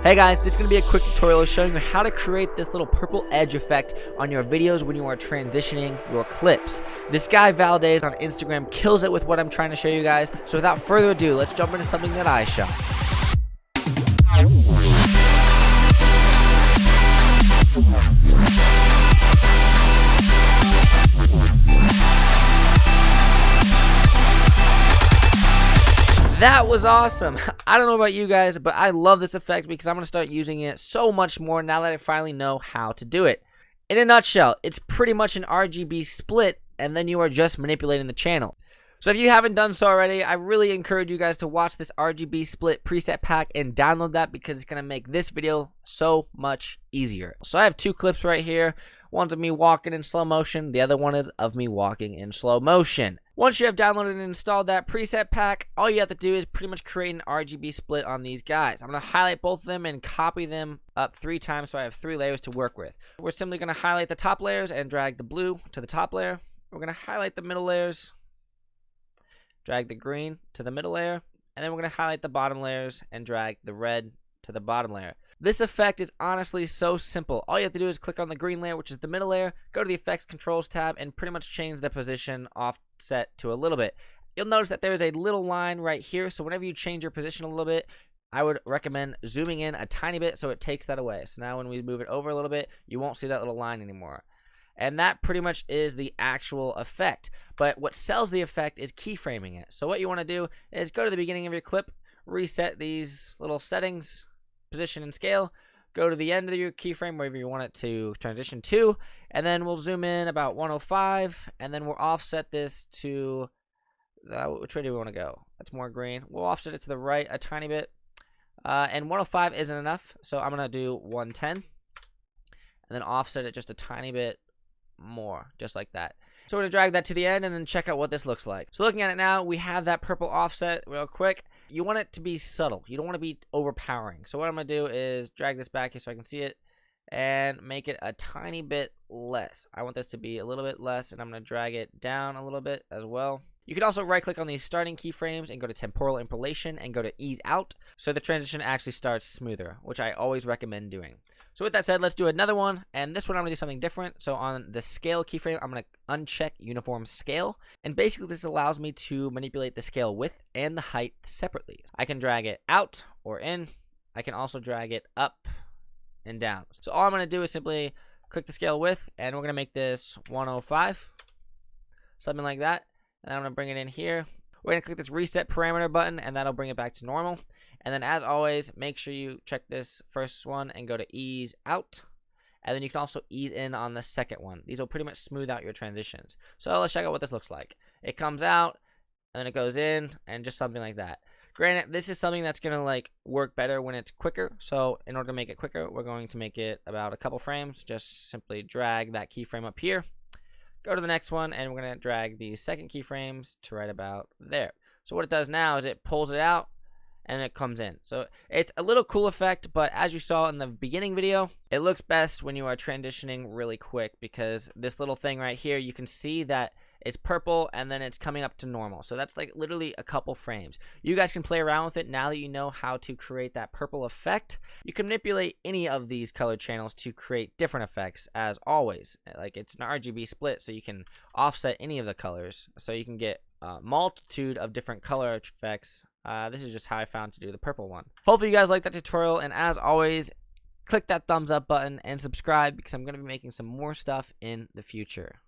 Hey guys, this is going to be a quick tutorial showing you how to create this little purple edge effect on your videos when you are transitioning your clips. This guy Valdez on Instagram kills it with what I'm trying to show you guys. So without further ado, let's jump into something that I shot. That was awesome. I don't know about you guys, but I love this effect because I'm going to start using it so much more now that I finally know how to do it. In a nutshell, it's pretty much an RGB split, and then you are just manipulating the channel. So if you haven't done so already, I really encourage you guys to watch this RGB split preset pack and download that because it's going to make this video so much easier. So I have two clips right here. One's of me walking in slow motion. The other one is of me walking in slow motion. Once you have downloaded and installed that preset pack, all you have to do is pretty much create an RGB split on these guys. I'm going to highlight both of them and copy them up 3 times so I have 3 layers to work with. We're simply going to highlight the top layers and drag the blue to the top layer. We're going to highlight the middle layers, drag the green to the middle layer, and then we're going to highlight the bottom layers and drag the red to the bottom layer. This effect is honestly so simple. All you have to do is click on the green layer, which is the middle layer, go to the Effects Controls tab, and pretty much change the position offset to a little bit. You'll notice that there is a little line right here, so whenever you change your position a little bit, I would recommend zooming in a tiny bit so it takes that away. So now when we move it over a little bit, you won't see that little line anymore. And that pretty much is the actual effect. But what sells the effect is keyframing it. So what you want to do is go to the beginning of your clip, reset these little settings, position and scale, go to the end of your keyframe wherever you want it to transition to, and then we'll zoom in about 105, and then we'll offset this to which way do we want to go? That's more green. We'll offset it to the right a tiny bit, and 105 isn't enough, so I'm gonna do 110, and then offset it just a tiny bit more, just like that. So we're gonna drag that to the end and then check out what this looks like. So looking at it now, we have that purple offset real quick. You want it to be subtle. You don't want to be overpowering. So what I'm gonna do is drag this back here so I can see it and make it a tiny bit less. I want this to be a little bit less, and I'm gonna drag it down a little bit as well. You can also right click on these starting keyframes and go to temporal interpolation and go to ease out so the transition actually starts smoother, which I always recommend doing. So with that said, let's do another one, and this one I'm going to do something different. So on the scale keyframe, I'm going to uncheck uniform scale, and basically this allows me to manipulate the scale width and the height separately. I can drag it out or in. I can also drag it up and down. So all I'm going to do is simply click the scale width, and we're going to make this 105, something like that. And then I'm going to bring it in here. We're going to click this reset parameter button, and that'll bring it back to normal. And then as always, make sure you check this first one and go to ease out. And then you can also ease in on the second one. These will pretty much smooth out your transitions. So let's check out what this looks like. It comes out, and then it goes in, and just something like that. Granted, this is something that's going to work better when it's quicker. So in order to make it quicker, we're going to make it about a couple frames. Just simply drag that keyframe up here. Go to the next one, and we're going to drag the second keyframes to right about there. So what it does now is it pulls it out, and it comes in. So it's a little cool effect, but as you saw in the beginning video, it looks best when you are transitioning really quick because this little thing right here, you can see that it's purple and then it's coming up to normal. So that's literally a couple frames. You guys can play around with it now that you know how to create that purple effect. You can manipulate any of these color channels to create different effects as always. It's an RGB split, so you can offset any of the colors. So you can get a multitude of different color effects. This is just how I found to do the purple one. Hopefully you guys like that tutorial, and as always, click that thumbs up button and subscribe because I'm going to be making some more stuff in the future.